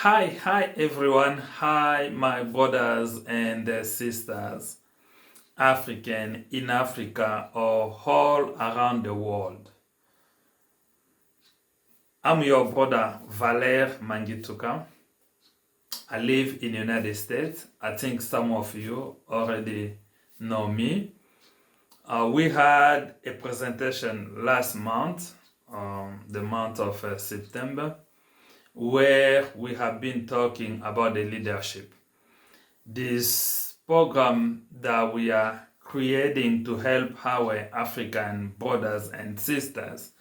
Hi everyone. Hi, my brothers and sisters, African in Africa or all around the world. I'm your brother Valer Mangituka. I live in the United States. I think some of you already know me. We had a presentation last month, the month of September, where we have been talking about the leadership. This program that we are creating to help our African brothers and sisters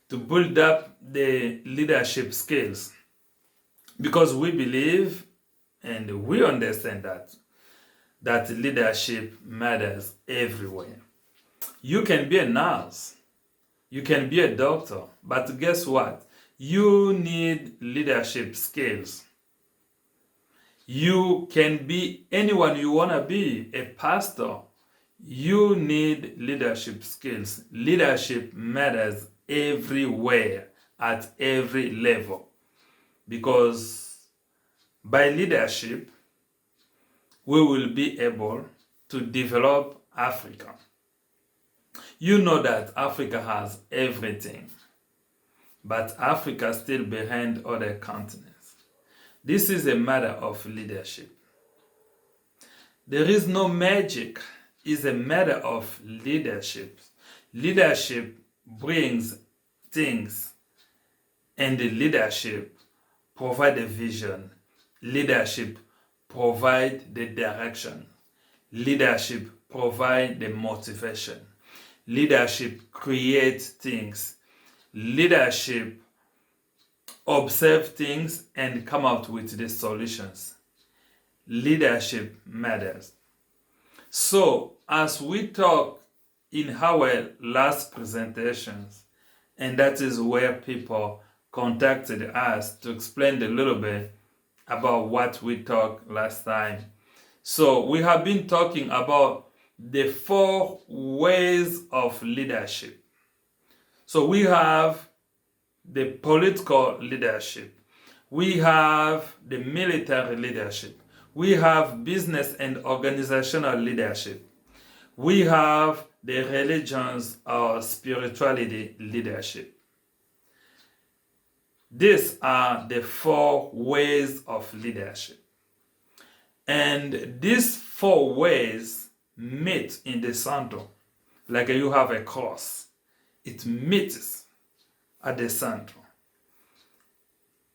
to build up the leadership skills, because we believe and we understand that leadership matters everywhere. You can be a nurse, you can be a doctor, but guess what? You need leadership skills. You can be anyone you want to be, a pastor. You need leadership skills. Leadership matters everywhere, at every level. Because by leadership, we will be able to develop Africa. You know that Africa has everything, but Africa is still behind other continents. This is a matter of leadership. There is no magic. It's a matter of leadership. Leadership brings things, and the leadership provide a vision. Leadership provide the direction. Leadership provide the motivation. Leadership creates things. Leadership observe things and come out with the solutions. Leadership matters. So, as we talk in our last presentations, and that is where people contacted us to explain a little bit about what we talked last time. So, we have been talking about the 4 ways of leadership. So, we have the political leadership, we have the military leadership, we have business and organizational leadership, we have the religions or spirituality leadership. These are the 4 ways of leadership. And these 4 ways meet in the center. Like you have a cross, it meets at the center.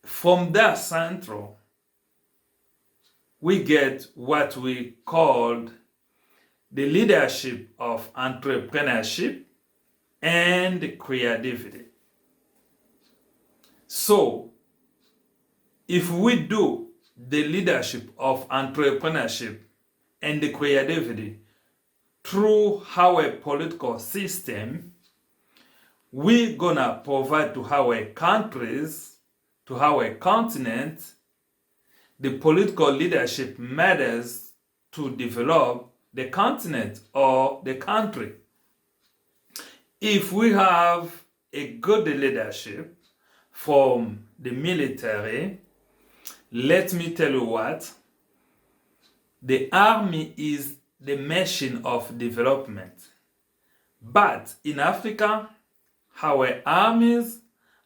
From that center, we get what we called the leadership of entrepreneurship and creativity. So, if we do the leadership of entrepreneurship and the creativity through our political system, we're gonna provide to our countries, to our continent, the political leadership matters to develop the continent or the country. If we have a good leadership from the military, let me tell you what, the army is the machine of development. But in Africa, our armies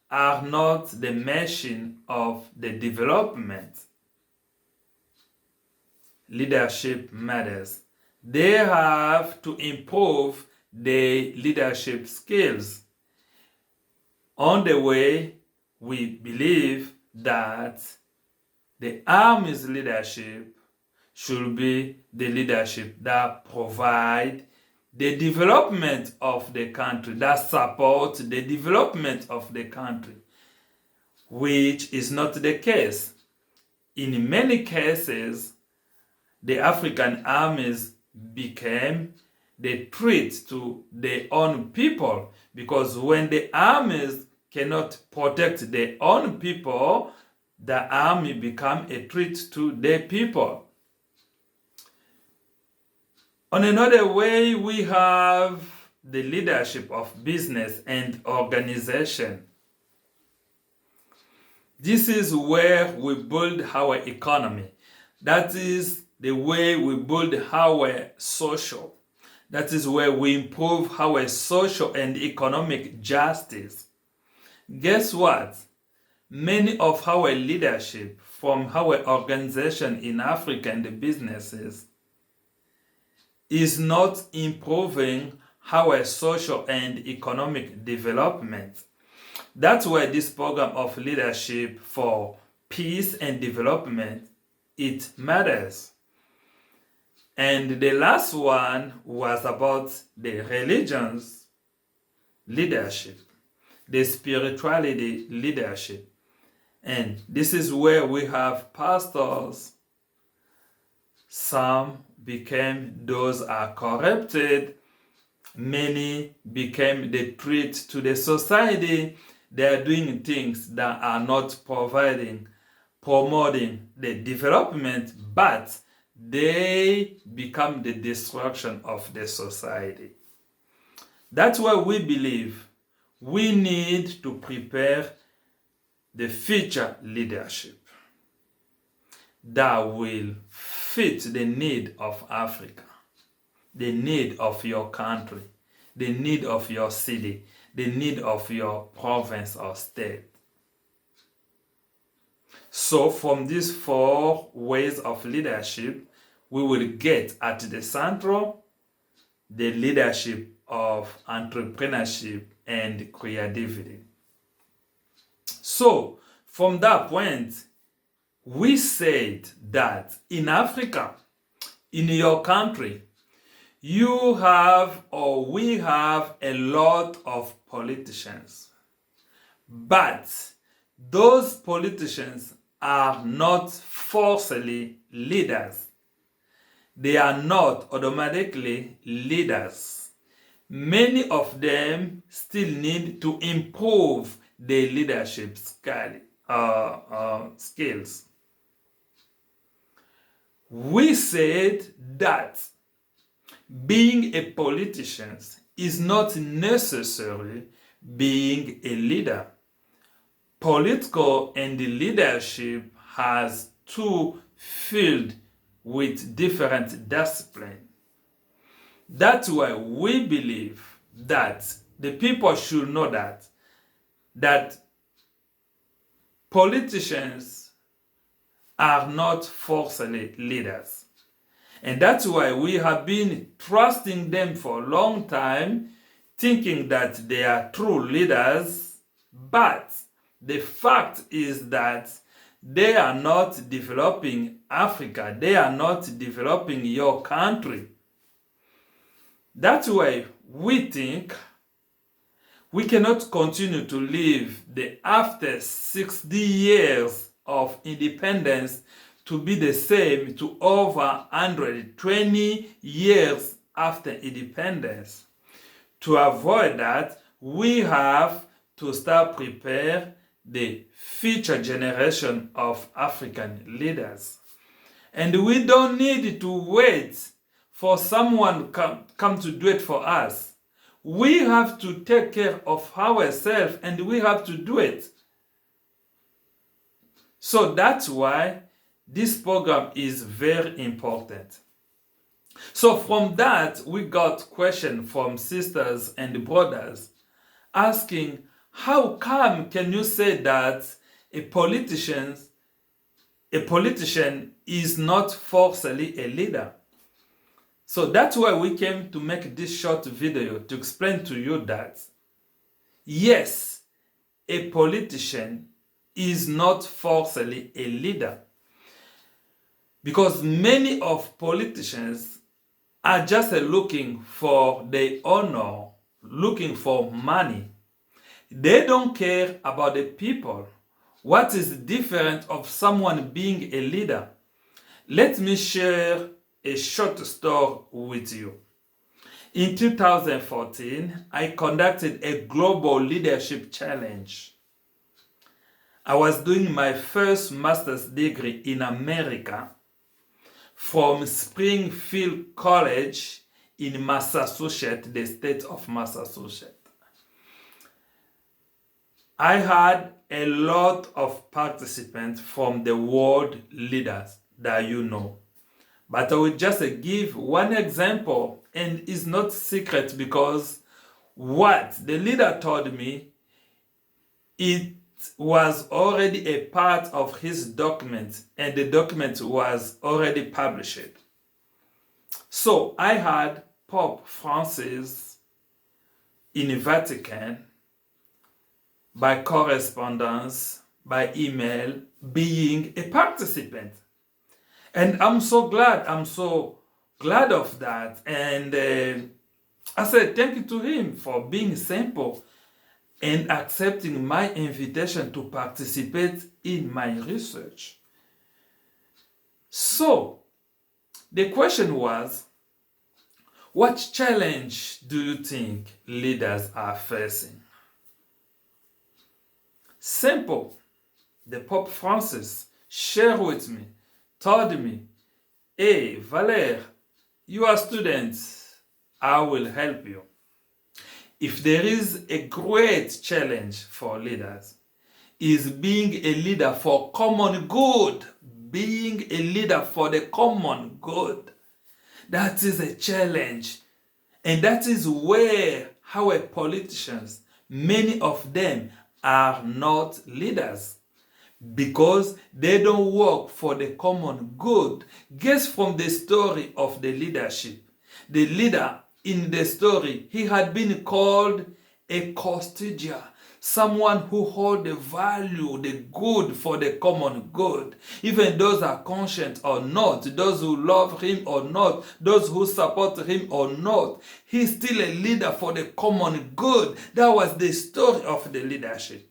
are not the machine of the development. Leadership matters. They have to improve their leadership skills. On the way, we believe that the army's leadership should be the leadership that provide the development of the country, that support the development of the country, which is not the case. In many cases, the African armies became the threat to their own people, because when the armies cannot protect their own people, the army become a threat to their people. On another way, we have the leadership of business and organization. This is where we build our economy. That is the way we build our social. That is where we improve our social and economic justice. Guess what? Many of our leadership from our organization in Africa and the businesses is not improving our social and economic development. That's why this program of leadership for peace and development, it matters. And the last one was about the religions leadership, the spirituality leadership. And this is where we have pastors. Some became, those are corrupted. Many became the threat to the society. They are doing things that are not promoting the development, but they become the destruction of the society. That's why we believe we need to prepare the future leadership that will fit the need of Africa, the need of your country, the need of your city, the need of your province or state. So from these 4 ways of leadership, we will get at the central the leadership of entrepreneurship and creativity. So from that point, we said that in Africa, in your country, you have or we have a lot of politicians. But those politicians are not forcefully leaders. They are not automatically leaders. Many of them still need to improve their leadership skills. We said that being a politician is not necessarily being a leader. Political and leadership has 2 fields with different disciplines. That's why we believe that the people should know that politicians are not forcefully leaders. And that's why we have been trusting them for a long time, thinking that they are true leaders, but the fact is that they are not developing Africa. They are not developing your country. That's why we think we cannot continue to live the after 60 years of independence to be the same to over 120 years after independence. To avoid that, we have to start prepare the future generation of African leaders. And we don't need to wait for someone come to do it for us. We have to take care of ourselves and we have to do it. So that's why this program is very important. So from that, we got questions from sisters and brothers asking, how come can you say that a politician is not forcefully a leader? So that's why we came to make this short video to explain to you that yes, a politician is not forcefully a leader, because many of politicians are just looking for their honor, looking for money. They don't care about the people. What is different of someone being a leader? Let me share a short story with you. In 2014, I conducted a global leadership challenge. I was doing my first master's degree in America from Springfield College in Massachusetts, the state of Massachusetts. I had a lot of participants from the world leaders that you know. But I will just give one example, and it's not secret because what the leader told me, it was already a part of his document, and the document was already published. So I had Pope Francis in the Vatican by correspondence, by email, being a participant. And I'm so glad of that. And I said thank you to him for being simple and accepting my invitation to participate in my research. So, the question was, what challenge do you think leaders are facing? Simple. The Pope Francis shared with me, told me, hey, Valère, you are students, I will help you. If there is a great challenge for leaders, is being a leader for common good, being a leader for the common good. That is a challenge. And that is where our politicians, many of them are not leaders because they don't work for the common good. Guess from the story of the leadership. The leader in the story, he had been called a custodian, someone who holds the value, the good for the common good. Even those are conscious or not, those who love him or not, those who support him or not, he's still a leader for the common good. That was the story of the leadership.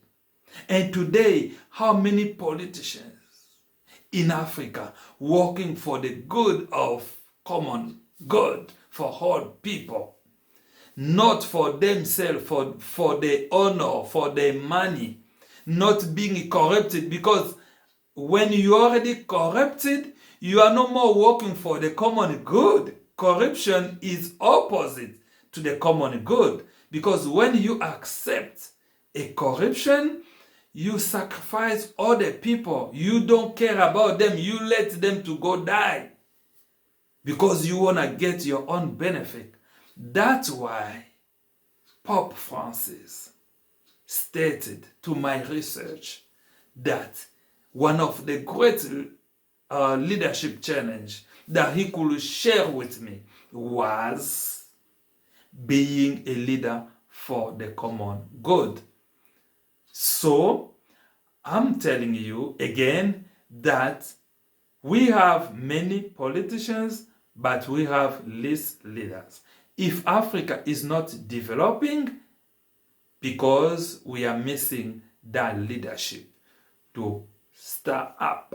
And today, how many politicians in Africa working for the good of common good for all people, not for themselves, for their honor, for their money, not being corrupted, because when you are already corrupted, you are no more working for the common good. Corruption is opposite to the common good, because when you accept a corruption, you sacrifice other people. You don't care about them. You let them to go die because you want to get your own benefit. That's why Pope Francis stated to my research that one of the great leadership challenge that he could share with me was being a leader for the common good. So, I'm telling you again that we have many politicians, but we have less leaders. If Africa is not developing, because we are missing that leadership to start up,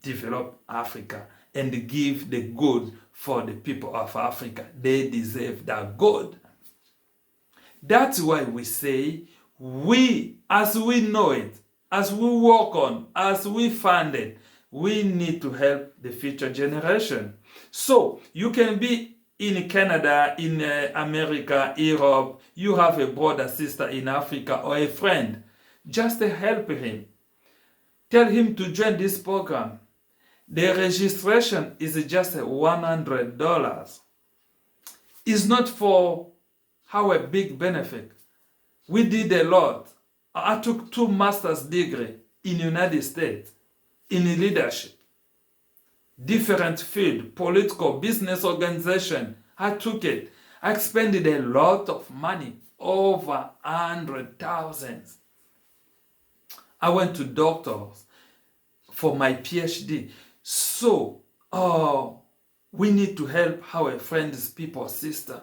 develop Africa, and give the good for the people of Africa. They deserve that good. That's why we say, we, as we know it, as we work on, as we fund it, we need to help the future generation. So you can be in Canada, in America, Europe, you have a brother, sister in Africa, or a friend. Just help him. Tell him to join this program. The registration is just $100. It's not for our big benefit. We did a lot. I took 2 master's degrees in the United States in leadership. Different field, political, business organization. I took it. I expended a lot of money, over 100,000. I went to doctors for my PhD. So, we need to help our friends, people, sister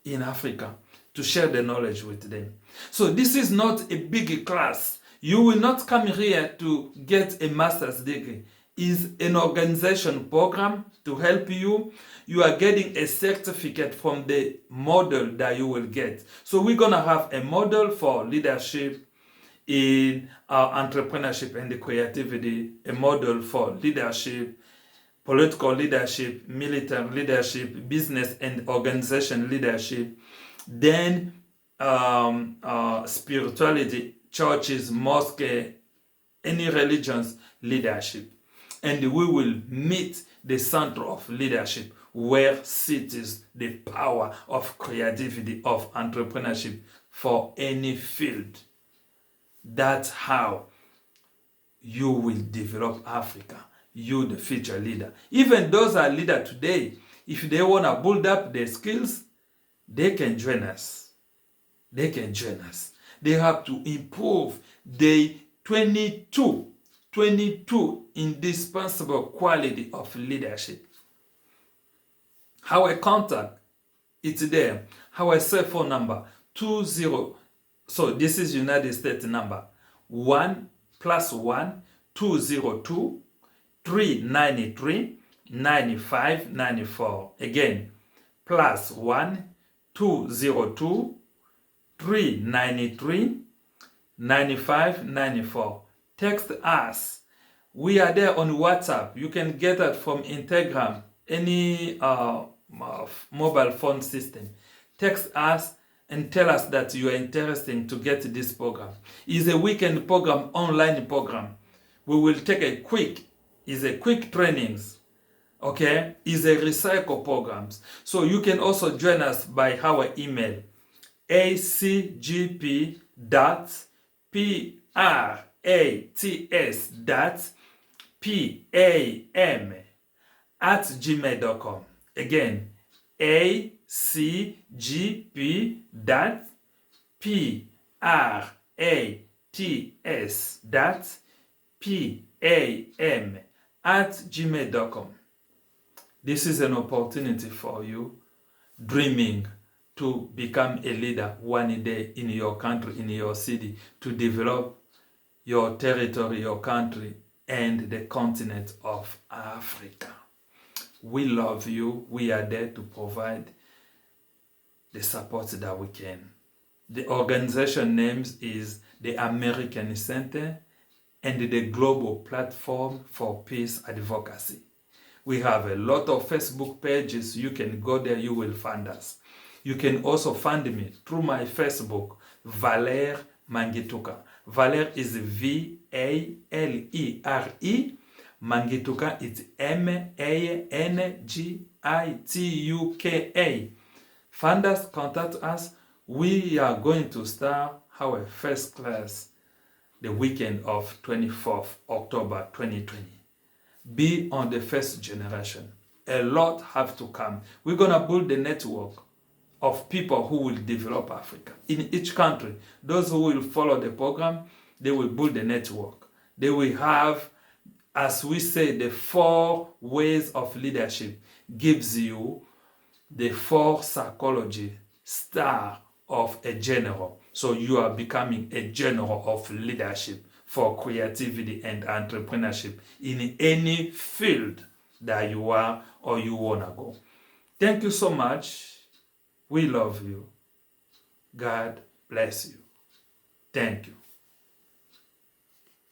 in Africa to share the knowledge with them. So this is not a big class. You will not come here to get a master's degree. It's an organization program to help you. You are getting a certificate from the model that you will get. So we're going to have a model for leadership in entrepreneurship and the creativity, a model for leadership, political leadership, military leadership, business and organization leadership, then spirituality, churches, mosque, any religion's leadership. And we will meet the center of leadership where sits the power of creativity, of entrepreneurship for any field. That's how you will develop Africa. You, the future leader. Even those are leaders today, if they want to build up their skills, they can join us. They can join us. They have to improve the 22 indispensable quality of leadership. Our contact, it's there. Our cell phone number, 20. So this is United States number, 1 +1 202 393 9594. Again, +1 202 393 9594. Text us. We are there on WhatsApp. You can get that from Instagram, any mobile phone system. Text us and tell us that you are interested to get this program. It's a weekend program, online program. We will take a quick trainings, okay? It's a recycle programs. So you can also join us by our email, acgp.prats.pam Again, acgp.prats.pam@gmail.com. This is an opportunity for you dreaming to become a leader one day in your country, in your city, to develop your territory, your country, and the continent of Africa. We love you. We are there to provide the support that we can. The organization name is the American Center and the Global Platform for Peace Advocacy. We have a lot of Facebook pages. You can go there, you will find us. You can also find me through my Facebook, Valère Mangituka. Valère is V-A-L-E-R-E. Mangituka is M-A-N-G-I-T-U-K-A. Find us, contact us. We are going to start our first class the weekend of 24th October 2020. Be on the first generation. A lot have to come. We're going to build the network of people who will develop Africa. In each country, those who will follow the program, they will build the network. They will have, as we say, the 4 ways of leadership gives you the 4 psychology star of a general. So you are becoming a general of leadership for creativity and entrepreneurship in any field that you are or you want to go. Thank you so much. We love you. God bless you. Thank you.